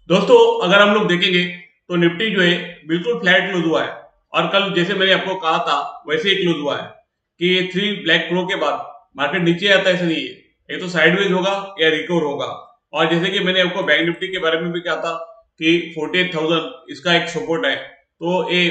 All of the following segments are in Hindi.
दोस्तों अगर हम लोग देखेंगे तो निफ्टी जो है बिल्कुल फ्लैट क्लोज हुआ है और कल जैसे मैंने आपको कहा था वैसे ही क्लोज हुआ है कि ये थ्री ब्लैक क्लो के बाद मार्केट नीचे आता है, ऐसा नहीं है। ये तो साइडवेज होगा या रिकवर होगा। और जैसे कि मैंने आपको बैंक निफ्टी के बारे में भी कहा था कि 48,000 इसका एक सपोर्ट है, तो ये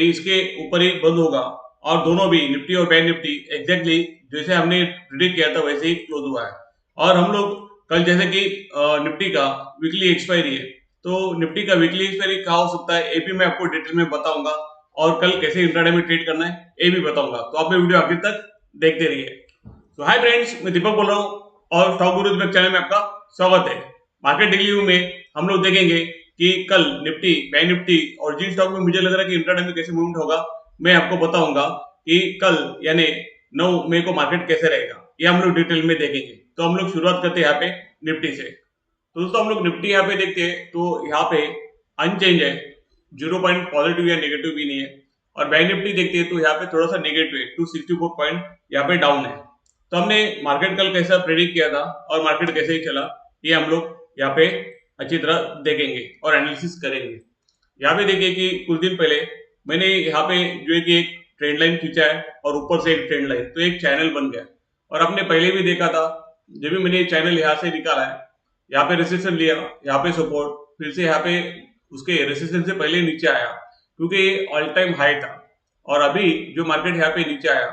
इसके ऊपर ही बंद होगा। और दोनों भी निफ्टी और बैंक निफ्टी एग्जैक्टली जैसे हमने प्रिडिक्ट किया था वैसे ही क्लोज हुआ है। और हम लोग कल जैसे कि निफ्टी का वीकली एक्सपायरी है, तो निफ्टी का वीकली एक्सपायरी क्या हो सकता है ये भी मैं आपको डिटेल में बताऊंगा। और कल कैसे इंट्राडे में ट्रेड करना है ये भी बताऊंगा, तो आप वीडियो आखिर तक देखते रहिए। तो हाय फ्रेंड्स, मैं दीपक बोल रहा हूँ और स्टॉक गुरु दीपक चैनल में आपका स्वागत है। मार्केट डेली व्यू में हम लोग देखेंगे कि कल निफ्टी, बैंक निफ्टी और जिन स्टॉक में मुझे लग रहा है कि इंट्राडे में कैसे मूवमेंट होगा मैं आपको बताऊंगा कि कल यानी 9 मई को मार्केट कैसे रहेगा, ये हम लोग डिटेल में देखेंगे। तो हम लोग शुरुआत करते हैं यहाँ पे निफ्टी से। तो दोस्तों हम लोग निफ्टी यहाँ पे देखते हैं तो यहाँ पे अनचेंज है, 0 पॉइंट पॉजिटिव या नेगेटिव भी नहीं है। और बैंक निफ्टी देखते हैं तो यहाँ पे थोड़ा सा नेगेटिव है, 264 पॉइंट यहाँ पे डाउन है। तो हमने मार्केट कल कैसा प्रेडिक्ट किया था और मार्केट कैसे ही चला, ये हम लोग यहाँ पे अच्छी तरह देखेंगे और एनालिसिस करेंगे। यहाँ पे देखिए कि कुछ दिन पहले मैंने यहाँ पे जो है कि एक ट्रेंड लाइन खींचा है और ऊपर से एक ट्रेंड लाइन, तो एक चैनल बन गया। और आपने पहले भी देखा था जब भी मैंने चैनल यहाँ से निकाला है, यहाँ पे रेसिस्टेंस लिया, यहाँ पे सपोर्ट, फिर से यहाँ पे उसके रेसिस्टेंस से पहले नीचे आया क्योंकि ऑल टाइम हाई था। और अभी जो मार्केट यहाँ पे नीचे आया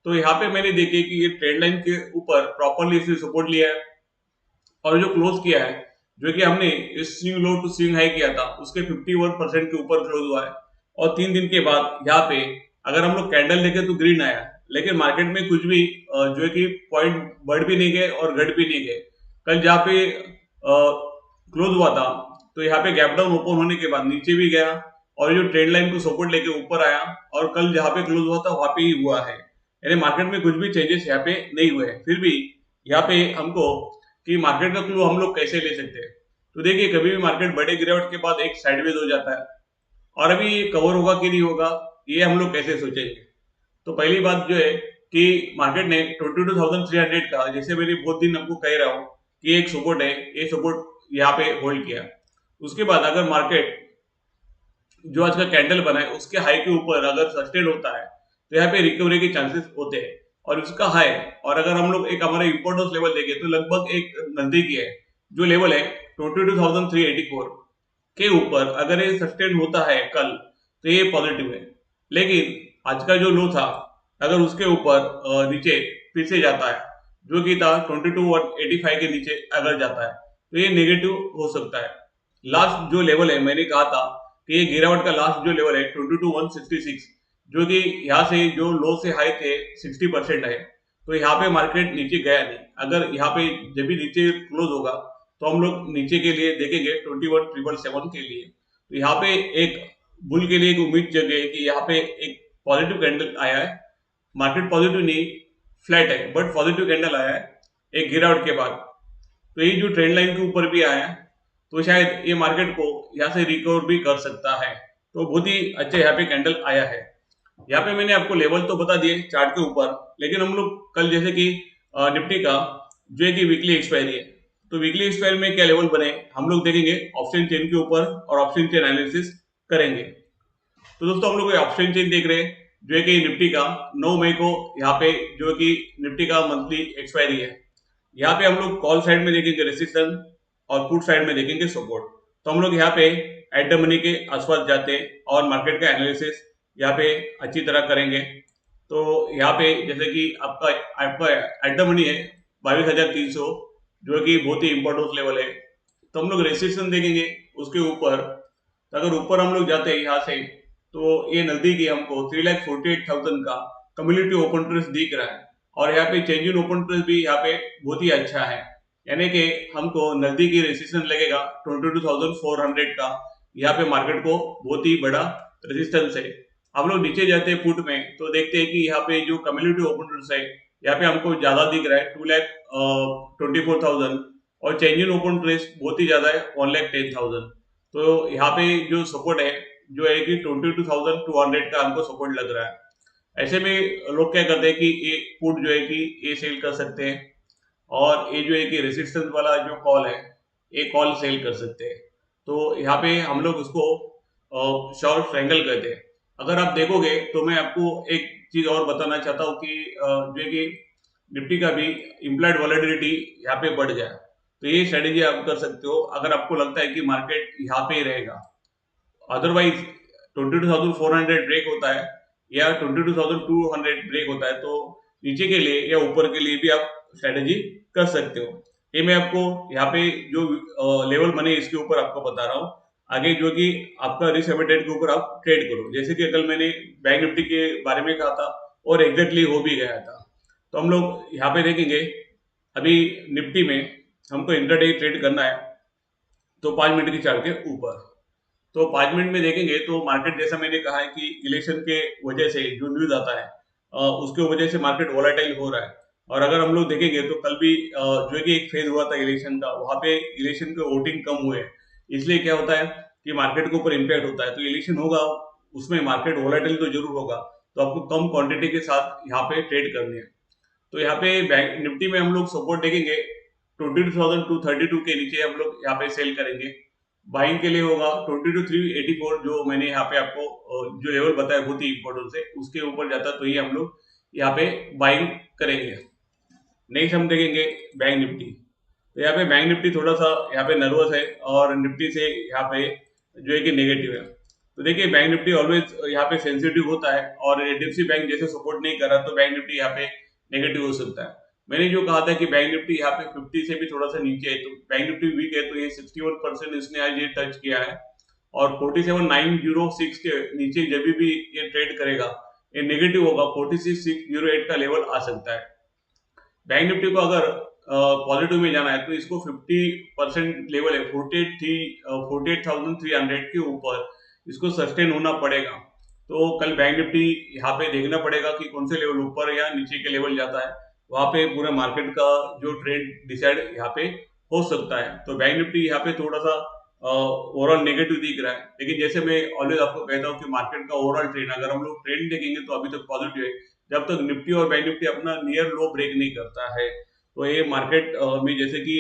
तो यहाँ पे मैंने देखे कि ये ट्रेंड लाइन के ऊपर प्रॉपरली इसने सपोर्ट लिया है और जो क्लोज किया है, जो कि हमने इस swing low to swing high किया था उसके 51% के ऊपर क्लोज हुआ है। और 3 दिन के बाद यहाँ पे अगर हम लोग कैंडल देखें तो ग्रीन आया, लेकिन मार्केट में कुछ भी जो है कि पॉइंट बढ़ भी नहीं गए और घट भी नहीं गए। कल जहाँ पे क्लोज हुआ था तो यहाँ पे गैप डाउन ओपन होने के बाद नीचे भी गया और जो ट्रेंड लाइन को सपोर्ट लेके ऊपर आया। और कल जहाँ पे क्लोज हुआ था वहां पे ही हुआ है, यानी मार्केट में कुछ भी चेंजेस यहाँ पे नहीं हुए हैं। फिर भी यहाँ पे हमको कि मार्केट का क्लू हम लोग कैसे ले सकते हैं, तो देखिए कभी भी मार्केट बड़े गिरावट के बाद एक साइडवेज हो जाता है और अभी ये कवर होगा कि नहीं होगा ये हम लोग कैसे सोचेंगे। तो पहली बात जो है कि मार्केट ने 22,300 का, जैसे मैंने बहुत दिन आपको कह रहा हूँ कि एक सपोर्ट है, ये सपोर्ट यहाँ पे होल्ड किया। उसके बाद अगर मार्केट जो आज का कैंडल बना है उसके हाई के ऊपर अगर सस्टेन होता है तो यहाँ पे रिकवरी के चांसेस होते हैं। और उसका हाई, और अगर हम लोग एक हमारा इम्पोर्टेंस लेवल देखें तो लगभग एक नजदीकी है, जो लेवल है 22,384 के ऊपर अगर ये सस्टेन होता है कल तो ये पॉजिटिव है। लेकिन आज का जो लो था अगर उसके ऊपर नीचे फिर से जाता है, जो कि था 22,185 के नीचे अगर जाता है तो ये नेगेटिव हो सकता है। लास्ट जो लेवल है मैंने कहा था कि ये गिरावट का लास्ट जो लेवल है 22,166, जो कि यहाँ से जो लो से हाई थे 60% है। तो यहाँ पे मार्केट नीचे गया नहीं, अगर यहाँ पे जब भी नीचे क्लोज होगा तो हम लोग नीचे के लिए देखेंगे 21,777 के लिए। तो यहाँ पे एक बुल के लिए एक उम्मीद जगे कि यहाँ पे एक पॉजिटिव कैंडल आया है। मार्केट पॉजिटिव नहीं, फ्लैट है बट पॉजिटिव कैंडल आया है एक गिरावट के बाद। तो ये जो ट्रेंड लाइन के ऊपर भी आया है तो शायद ये मार्केट को यहाँ से रिकवर भी कर सकता है। तो बहुत ही अच्छा यहाँ पे कैंडल आया है। यहाँ पे मैंने आपको लेवल तो बता दिए चार्ट के ऊपर, लेकिन हम लोग कल जैसे कि निफ्टी का जो है कि वीकली एक्सपायरी है, तो वीकली एक्सपायरी में क्या लेवल बने हम लोग देखेंगे ऑप्शन चेन के ऊपर और ऑप्शन चेन एनालिसिस करेंगे। तो दोस्तों हम लोग ऑप्शन चेन देख रहे हैं जो है कि निफ्टी का 9 मई को यहाँ पे जो कि निफ्टी का मंथली एक्सपायरी है। यहाँ पे हम लोग कॉल साइड में देखेंगे रेसिस्टेंस और पुट साइड में देखेंगे सपोर्ट। तो हम लोग यहाँ पे एट द मनी के आसपास जाते हैं और मार्केट का एनालिसिस यहाँ पे अच्छी तरह करेंगे। तो यहाँ पे जैसे कि आपका आपका एट द मनी है 22,300, जो कि बहुत ही इंपॉर्टेंट लेवल है। तो हम लोग रेसिस्टेंस देखेंगे उसके ऊपर, तो अगर ऊपर हम लोग जाते हैं यहाँ से तो ये नजदीक हमको 3,48,000 का कम्युनिटी ओपन इंटरेस्ट दिख रहा है। और यहाँ पे चेंज इन ओपन इंटरेस्ट भी यहाँ पे बहुत ही अच्छा है, यानी कि हमको नजदीकी रेसिस्टेंस लगेगा 22,400 का। यहाँ पे मार्केट को बहुत ही बड़ा रेजिस्टेंस है। हम लोग नीचे जाते हैं फुट में तो देखते हैं कि यहाँ पे जो कम्युनिटी ओपन इंटरेस्ट है यहाँ पे हमको ज्यादा दिख रहा है 2,24,000, और चेंज इन ओपन इंटरेस्ट बहुत ही ज्यादा है 1,10,000। तो यहाँ पे जो सपोर्ट है जो है कि 22,200 का हमको सपोर्ट लग रहा है। ऐसे में लोग क्या करते हैं कि ये पुट जो है कि ये सेल कर सकते हैं और ये जो है कि रेसिस्टेंस वाला जो कॉल है ये कॉल सेल कर सकते हैं। तो यहाँ पे हम लोग उसको शॉर्ट ट्रायंगल कहते हैं। अगर आप देखोगे तो मैं आपको एक चीज और बताना चाहता हूँ कि जो है कि निफ्टी का भी इम्प्लाइड वॉलेटिलिटी यहाँ पे बढ़ गया है। तो ये स्ट्रेटेजी आप कर सकते हो अगर आपको लगता है कि मार्केट यहाँ पे ही रहेगा। अदरवाइज 22,400 ब्रेक होता है या 22,200 ब्रेक होता है तो नीचे के लिए या ऊपर के लिए भी आप स्ट्रेटेजी कर सकते हो। ये मैं आपको यहाँ पे जो लेवल बने इसके ऊपर आपको बता रहा हूँ। आगे जो कि आपका रिस्क एपेटाइट के ऊपर आप ट्रेड करो, जैसे कि कल मैंने बैंक निफ्टी के बारे में कहा था और एग्जैक्टली हो भी गया था। तो हम लोग यहाँ पे देखेंगे अभी निफ्टी में हमको इंट्राडे ट्रेड करना है तो 5 मिनट की चार्ट के ऊपर। तो 5 मिनट में देखेंगे तो मार्केट जैसा मैंने कहा है कि इलेक्शन के वजह से जो न्यूज आता है उसके वजह से मार्केट वोलाटाइल हो रहा है। और अगर हम लोग देखेंगे तो कल भी जो कि एक फेज हुआ था इलेक्शन का, वहां पे इलेक्शन के वोटिंग कम हुए, इसलिए क्या होता है कि मार्केट के ऊपर इम्पैक्ट होता है। तो इलेक्शन होगा उसमें मार्केट वोलाटाइल तो जरूर होगा, तो आपको कम क्वांटिटी के साथ यहाँ पे ट्रेड करनी है। तो यहाँ पे बैंक निफ्टी में हम लोग सपोर्ट देखेंगे 22,232 के नीचे हम लोग यहाँ पे सेल करेंगे। बाइंग के लिए होगा 22,384, जो मैंने यहाँ पे आपको जो लेवल बताया बहुत ही इंपॉर्टेंट है, उसके ऊपर जाता है तो ये हम लोग यहाँ पे बाइंग करेंगे। नेक्स्ट हम देखेंगे बैंक निफ्टी। तो यहाँ पे बैंक निफ्टी थोड़ा सा यहाँ पे नर्वस है और निफ्टी से यहाँ पे जो है कि नेगेटिव है। तो देखिए बैंक निफ्टी ऑलवेज यहाँ पे सेंसिटिव होता है और एचडीएफसी बैंक जैसे सपोर्ट नहीं कर रहा तो बैंक निफ्टी यहाँ पे नेगेटिव हो सकता है। मैंने जो कहा था कि बैंक निफ्टी यहाँ पे 50 से भी थोड़ा सा नीचे है, तो बैंक निफ्टी वीक है तो ये 61% इसने आज ये टच किया है। और 47,906 के नीचे जब भी ये ट्रेड करेगा ये नेगेटिव होगा, 46,608 का लेवल आ सकता है। बैंक निफ्टी को अगर पॉजिटिव में जाना है तो इसको 50% लेवल है 48,300 के ऊपर इसको सस्टेन होना पड़ेगा। तो कल बैंक निफ्टी यहाँ पे देखना पड़ेगा कि कौन से लेवल ऊपर या नीचे के लेवल जाता है, वहां पे पूरे मार्केट का जो ट्रेंड डिसाइड यहाँ पे हो सकता है। तो बैंक निफ्टी यहाँ पे थोड़ा सा ओवरऑल नेगेटिव दिख रहा है, लेकिन जैसे मैं ऑलवेज आपको कहता हूँ कि मार्केट का ओवरऑल ट्रेंड अगर हम लोग ट्रेंड देखेंगे तो अभी तक पॉजिटिव है। जब तक निफ्टी और बैंक निफ्टी अपना नियर लो ब्रेक नहीं करता है तो ये मार्केट में जैसे कि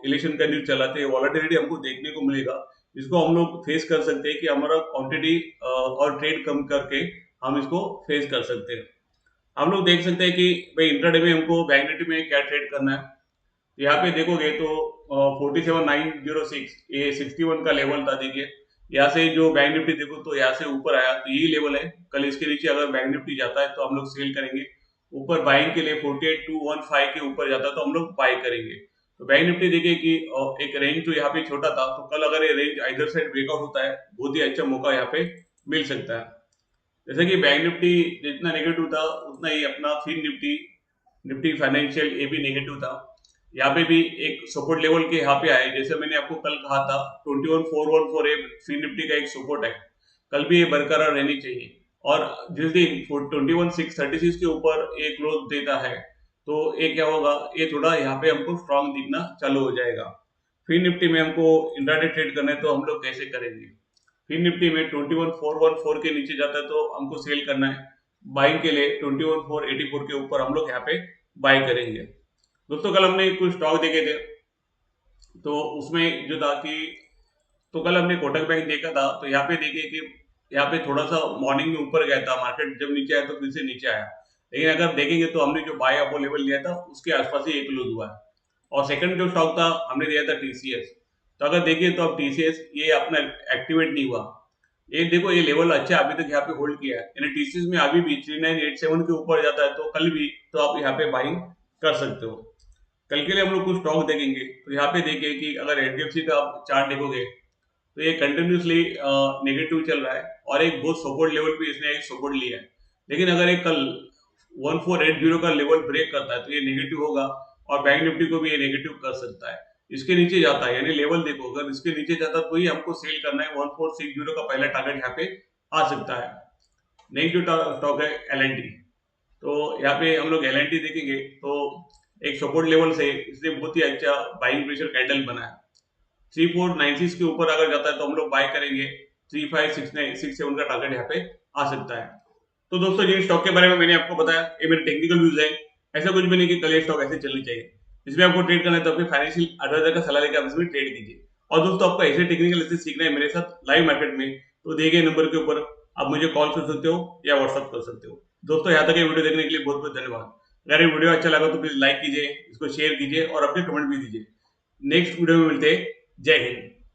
इलेक्शन का न्यूज चलाते हैं वॉलेटिलिटी हमको देखने को मिलेगा, जिसको हम लोग फेस कर सकते हैं कि हमारा क्वांटिटी और ट्रेड कम करके हम इसको फेस कर सकते हैं। हम लोग देख सकते हैं कि भाई इंट्राडे में हमको बैंक निफ्टी में क्या ट्रेड करना है। यहाँ पे देखोगे तो 47,906 ये 61 का लेवल था। देखिए यहाँ से जो बैंक निफ्टी देखो तो यहाँ से ऊपर आया तो यही लेवल है। कल इसके नीचे अगर बैंक निफ्टी जाता है तो हम लोग सेल करेंगे। ऊपर बाइंग के लिए 48,215 के ऊपर जाता है तो हम लोग बाई करेंगे। तो बैंक निफ्टी देखिए कि एक रेंज तो यहाँ पे छोटा था, तो कल अगर ये रेंज इधर साइड ब्रेकआउट होता है बहुत ही अच्छा मौका यहाँ पे मिल सकता है। जैसे कि बैंक निफ्टी जितना नेगेटिव था उतना ही अपना फिन निफ्टी निफ्टी फाइनेंशियल ये भी नेगेटिव था। यहाँ पे भी एक सपोर्ट लेवल के यहाँ पे आए, जैसे मैंने आपको कल कहा था 21,414 ए फिन निफ्टी का एक सपोर्ट है, कल भी ये बरकरार रहनी चाहिए। और जिस दिन 21,636 के ऊपर ये क्लोज देता है तो ये क्या होगा, ये थोड़ा यहाँ पे हमको स्ट्रांग दिखना चालू हो जाएगा। फिन निफ्टी में हमको इंट्राडे ट्रेड करना है तो हम लोग कैसे करेंगे। फिन निफ्टी में 21,414 के नीचे जाता है तो हमको सेल करना है। बाइंग के लिए 21,484 के ऊपर हम लोग यहाँ पे बाय करेंगे। दोस्तों कल हमने कुछ स्टॉक देखे थे तो उसमें जो था कि तो कल हमने कोटक बैंक देखा था, तो यहाँ पे देखिए कि यहाँ पे थोड़ा सा मॉर्निंग में ऊपर गया था, मार्केट जब नीचे आया तो फिर से नीचे आया। लेकिन अगर देखेंगे तो हमने जो बाय अबो लेवल लिया था उसके आसपास ही एक क्लोज हुआ है। और सेकंड जो स्टॉक था हमने लिया था टीसीएस। तो अगर देखिए तो अब टीसीएस ये अपना एक्टिवेट नहीं हुआ। ये देखो ये लेवल अच्छा अभी तक यहाँ पे होल्ड किया है, यानी टीसीएस में अभी भी 3987 के ऊपर जाता है तो कल भी तो आप यहाँ पे बाइंग कर सकते हो। कल के लिए हम लोग कुछ स्टॉक देखेंगे तो यहाँ पे देखिए कि अगर एचडीएफसी का आप चार्ट देखोगे तो ये कंटिन्यूसली नेगेटिव चल रहा है और एक बहुत सपोर्ट लेवल पे इसने एक सपोर्ट लिया है। लेकिन अगर ये कल 1480 का लेवल ब्रेक करता है तो ये नेगेटिव होगा और बैंक निफ्टी को भी ये नेगेटिव कर सकता है। इसके नीचे जाता है यानी लेवल देखो, अगर इसके नीचे जाता है तो ही हमको सेल करना है। 1460 का पहला टारगेट यहाँ पे आ सकता है। नेक्स्ट जो स्टॉक है एल, तो यहाँ पे हम लोग एल देखेंगे तो एक सपोर्ट लेवल से इसने बहुत ही अच्छा बाइंग प्रेशर कैंडल बनाया। 3496 के ऊपर अगर जाता है तो हम लोग बाय करेंगे। 356967 का टारगेट यहाँ पे आ सकता है। तो दोस्तों जिन स्टॉक के बारे में मैंने आपको बताया ये मेरे टेक्निकल व्यूज है, ऐसा कुछ भी नहीं कि कल ये स्टॉक ऐसे चलनी चाहिए। इसमें आपको ट्रेड करना है तो अपने फाइनेंशियल एडवाइजर का सलाह लेकर आप इसमें ट्रेड कीजिए। और दोस्तों आपको ऐसे टेक्निकल एनालिसिस सीखना है मेरे साथ लाइव मार्केट में, तो दिए गए नंबर के ऊपर आप मुझे कॉल कर सकते हो या व्हाट्सअप कर सकते हो। दोस्तों यहाँ तक ये वीडियो देखने के लिए बहुत बहुत धन्यवाद। अगर ये वीडियो अच्छा लगा तो प्लीज लाइक कीजिए, इसको शेयर कीजिए और अपने कमेंट भी दीजिए। नेक्स्ट वीडियो में मिलते हैं। जय हिंद।